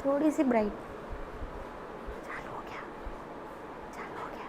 थोड़ी सी ब्राइट, चालू हो गया, चालू हो गया।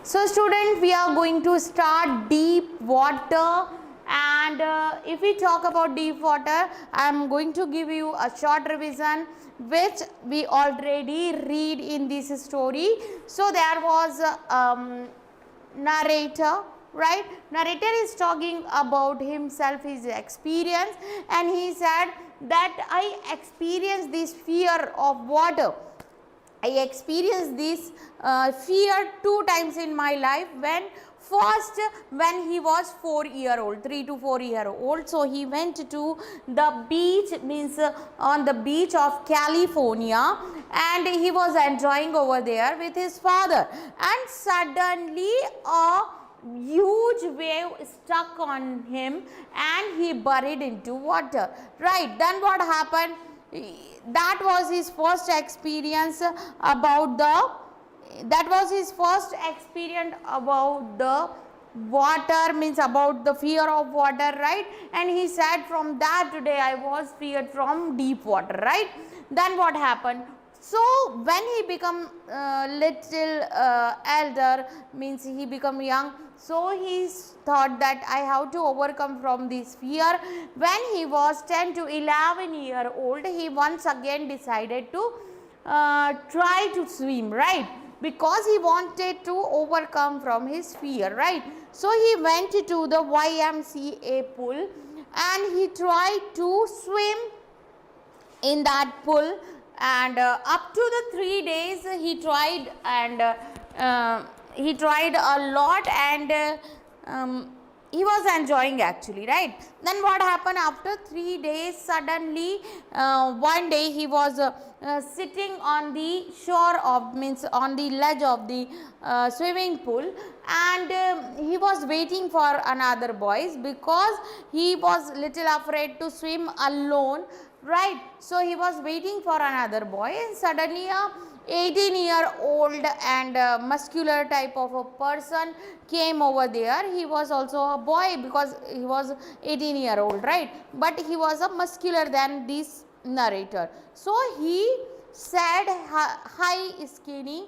So student, we are going to start deep water, and if we talk about deep water, I am going to give you a short revision which we already read in this story. So there was narrator, right? Narrator is talking about himself, his experience, and he said that I experienced this fear of water. I experienced this fear 2 times in my life. When he was 4-year-old, 3 to 4-year-old. So he went to the beach, means on the beach of California, and he was enjoying over there with his father, and suddenly a huge wave stuck on him and he buried into water, right? Then what happened? That was his first experience about the water, means about the fear of water, right? And he said, from that day I was feared from deep water, right? Then what happened? So when he become little elder, means he become young, so he thought that I have to overcome from this fear. When he was 10 to 11-year-old, he once again decided to try to swim, right? Because he wanted to overcome from his fear, right? So he went to the YMCA pool and he tried to swim in that pool, and up to the 3 days he tried, and he tried a lot, and he was enjoying actually, right? Then what happened? After 3 days, suddenly one day he was sitting on the shore of, means on the ledge of the swimming pool, and he was waiting for another boys because he was little afraid to swim alone, right? So he was waiting for another boy, and suddenly a 18-year-old and muscular type of a person came over there. He was also a boy because he was 18-year-old, right? But he was a muscular than this narrator. So he said, hi skinny,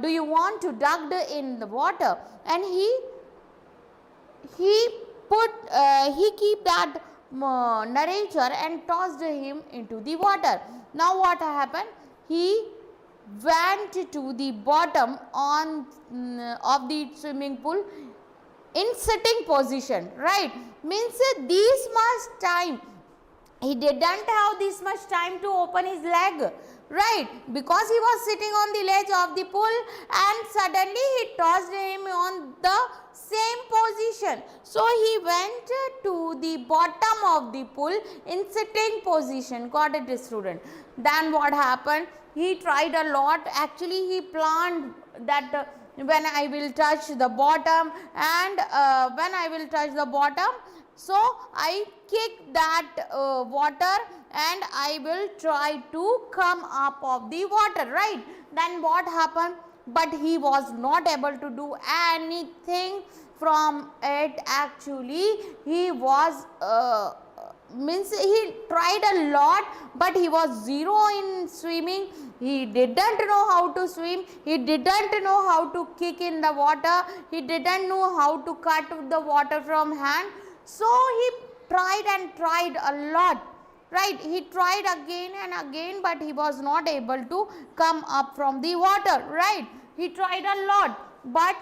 do you want to duck in the water? And he keep that narrator and tossed him into the water. Now what happened? He went to the bottom of the swimming pool in sitting position, right? Means this much time he didn't have this much time to open his leg, right? Because he was sitting on the ledge of the pool, and suddenly he tossed him on the same position. So he went to the bottom of the pool in sitting position. Got it, student? Then what happened? He tried a lot. Actually, he planned that when I will touch the bottom, and when I will touch the bottom, so I kick that water and I will try to come up of the water, right? Then what happened? But he was not able to do anything from it. Actually, he was means he tried a lot, but he was zero in swimming. He didn't know how to swim. He didn't know how to kick in the water. He didn't know how to cut the water from hand. So he tried and tried a lot, right? He tried again and again, but he was not able to come up from the water, right? He tried a lot, but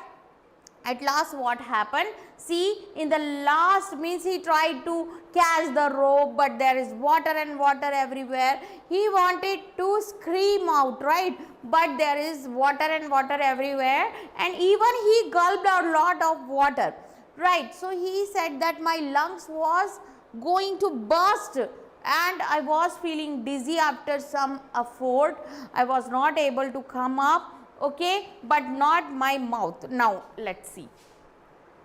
at last what happened? See, in the last, means he tried to catch the rope, but there is water and water everywhere. He wanted to scream out, right? But there is water and water everywhere, and even he gulped a lot of water, right? So he said that my lungs was going to burst, and I was feeling dizzy after some effort. I was not able to come up, okay, but not my mouth. Now let's see.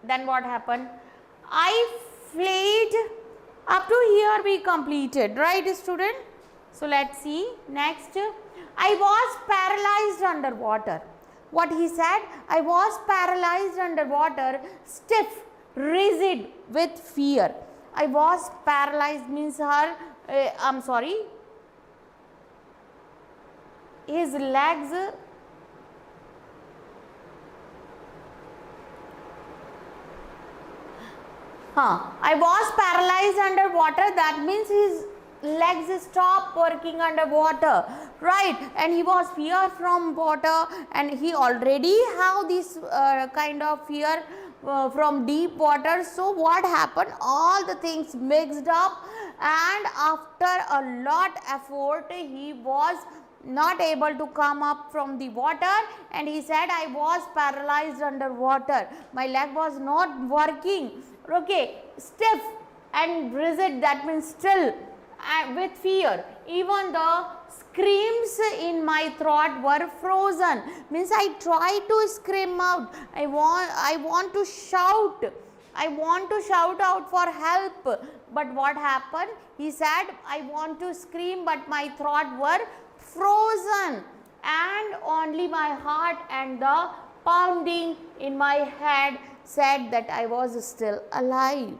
Then what happened? I fled. Up to here we completed, right student? So let's see next. I was paralyzed underwater. What he said? I was paralyzed underwater, stiff, rigid with fear. I was paralyzed means his legs I was paralyzed underwater, that means his legs stopped working underwater, right? And he was fear from water, and he already have this kind of fear from deep water. So what happened? All the things mixed up, and after a lot effort he was not able to come up from the water, and he said, I was paralyzed underwater, my leg was not working, okay, stiff and rigid, that means still, with fear. Even the screams in my throat were frozen, means I tried to scream out, I want to shout, I want to shout out for help, but what happened? He said, I want to scream, but my throat were frozen, and only my heart and the pounding in my head said that I was still alive.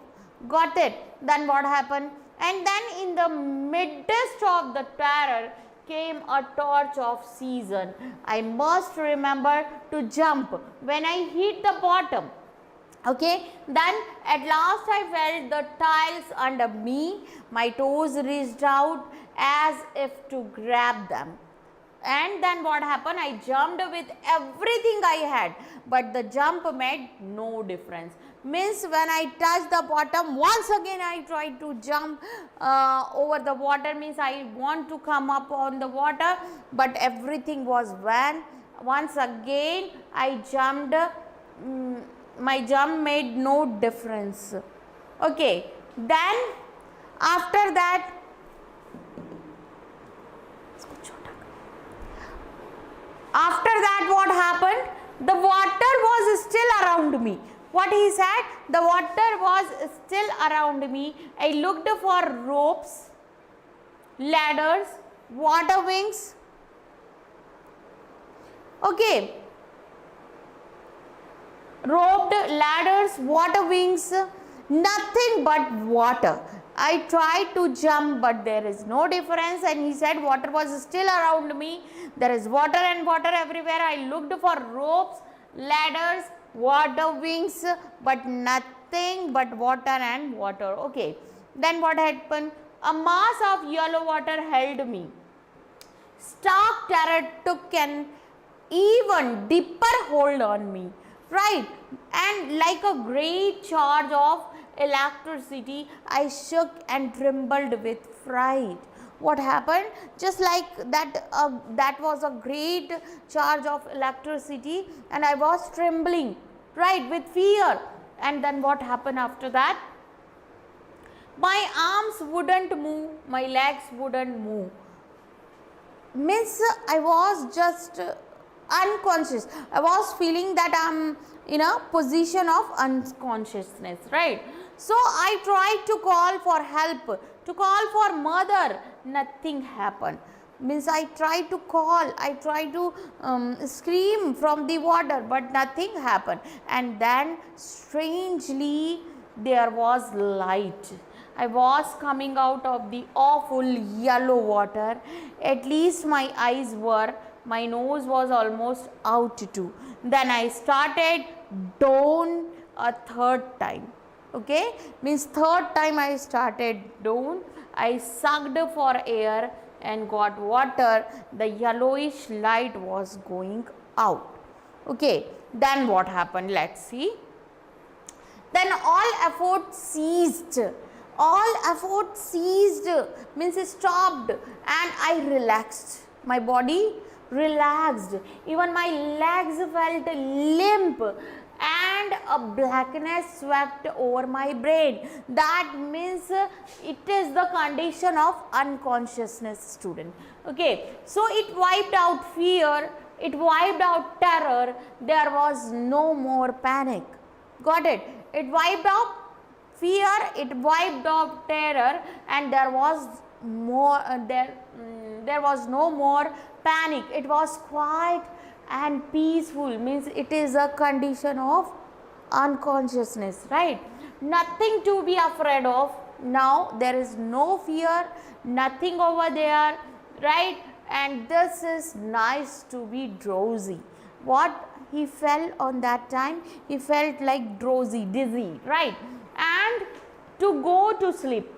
Got it? Then what happened? And then in the midst of the terror came a torch of season. I must remember to jump when I hit the bottom. Okay, then at last I felt the tiles under me, my toes reached out as if to grab them. And then what happened? I jumped with everything I had, but the jump made no difference. Means when I touched the bottom, once again I tried to jump over the water, means I want to come up on the water, but everything was vain. Once again I jumped, my jump made no difference. Okay, then after that, what happened? The water was still around me. What he said? The water was still around me. I looked for ropes, ladders, water wings. Okay. Roped, ladders, water wings, nothing but water. I tried to jump, but there is no difference, and he said water was still around me. There is water and water everywhere. I looked for ropes, ladders, water wings, but nothing but water and water. Okay. Then what happened? A mass of yellow water held me. Stark terror took an even deeper hold on me. Right, and like a great charge of electricity, I shook and trembled with fright. What happened? Just like that, that was a great charge of electricity, and I was trembling, right, with fear. And then what happened after that? My arms wouldn't move, my legs wouldn't move. Means I was just unconscious. I was feeling that I'm in a position of unconsciousness, right? So I tried to call for help, to call for mother. Nothing happened. Means I tried to call, I tried to scream from the water, but nothing happened. And then strangely there was light. I was coming out of the awful yellow water. At least my eyes were, my nose was almost out too. Then I started down a third time. Okay, means third time I started down. I sucked for air and got water. The yellowish light was going out. Okay, then what happened? Let's see. Then all effort ceased. All effort ceased, means stopped, and I relaxed. My body relaxed. Even my legs felt limp, and a blackness swept over my brain. That means it is the condition of unconsciousness, student. Okay, so it wiped out fear, it wiped out terror. There was no more panic. Got it? It wiped out fear, it wiped off terror, and there was no more panic. It was quiet and peaceful, means it is a condition of unconsciousness, right? Nothing to be afraid of. Now there is no fear, nothing over there, right? And this is nice to be drowsy. What he felt on that time? He felt like drowsy, dizzy, right? And to go to sleep.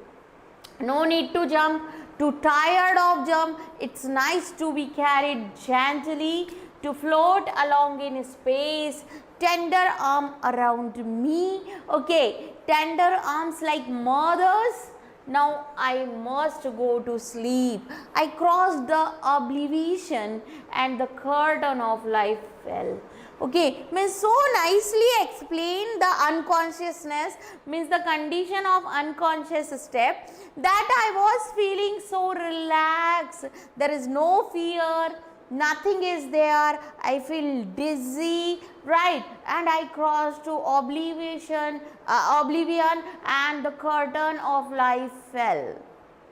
No need to jump, too tired of jump. It's nice to be carried gently, to float along in space, tender arm around me. Okay, tender arms like mothers. Now I must go to sleep. I crossed the oblivion and the curtain of life fell. Okay, means so nicely explain the unconsciousness, means the condition of unconscious step, that I was feeling so relaxed. There is no fear, nothing is there. I feel dizzy, right? And I crossed to oblivion, and the curtain of life fell.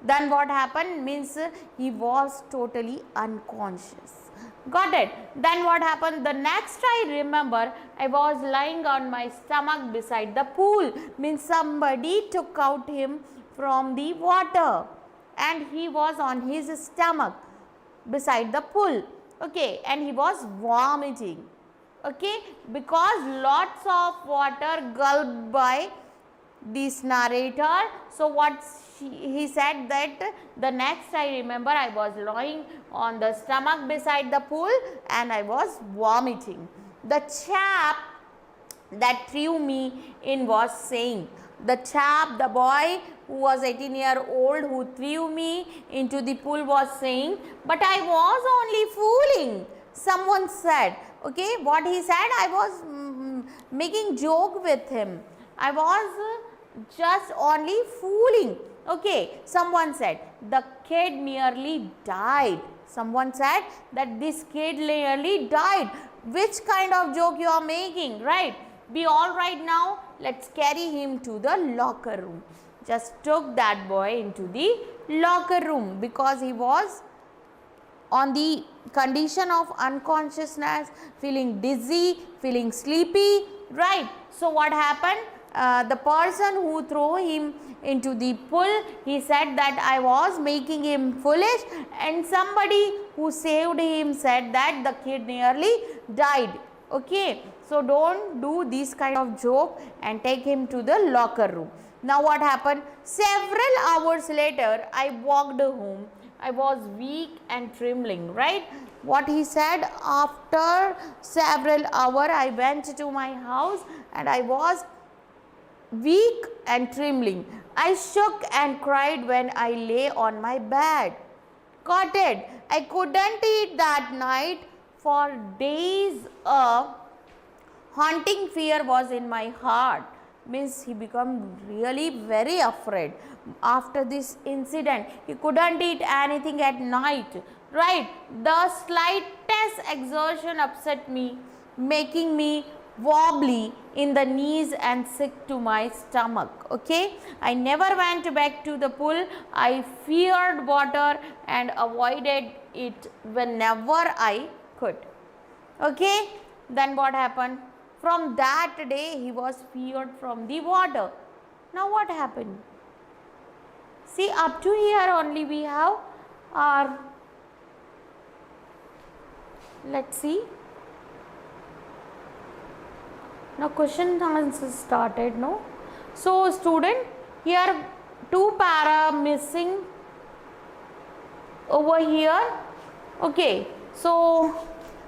Then what happened? Means he was totally unconscious. Got it? Then what happened? The next I remember, I was lying on my stomach beside the pool. Means somebody took out him from the water and he was on his stomach beside the pool. Okay, and he was vomiting. Okay, because lots of water gulped by this narrator. So what he said, that the next I remember, I was lying on the stomach beside the pool and I was vomiting. The chap that threw me in was saying, the chap, the boy who was 18-year-old who threw me into the pool was saying, but I was only fooling. Someone said, okay, what he said, I was making joke with him. I was just only fooling. Okay, someone said, the kid nearly died. Someone said that this kid nearly died. Which kind of joke you are making, right? Be all right now. Let's carry him to the locker room. Just took that boy into the locker room because he was on the condition of unconsciousness, feeling dizzy, feeling sleepy, right? So what happened? The person who threw him into the pool, he said that I was making him foolish, and somebody who saved him said that the kid nearly died. Okay, so don't do this kind of joke and take him to the locker room. Now what happened? Several hours later, I walked home. I was weak and trembling, right? What he said, after several hours, I went to my house and I was weak and trembling. I shook and cried when I lay on my bed. Got it? I couldn't eat that night. For days a haunting fear was in my heart. Means he became really very afraid after this incident. He couldn't eat anything at night, right? The slightest exertion upset me, making me wobbly in the knees and sick to my stomach. Okay, I never went back to the pool. I feared water and avoided it whenever I could. Okay, then what happened? From that day he was feared from the water. Now what happened? See, up to here only we have our, let's see. Now question answers started, no? So student, here 2 para missing over here. Okay, so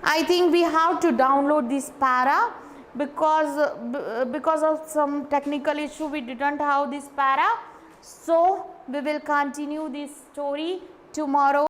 I think we have to download this para because of some technical issue we didn't have this para. So we will continue this story tomorrow.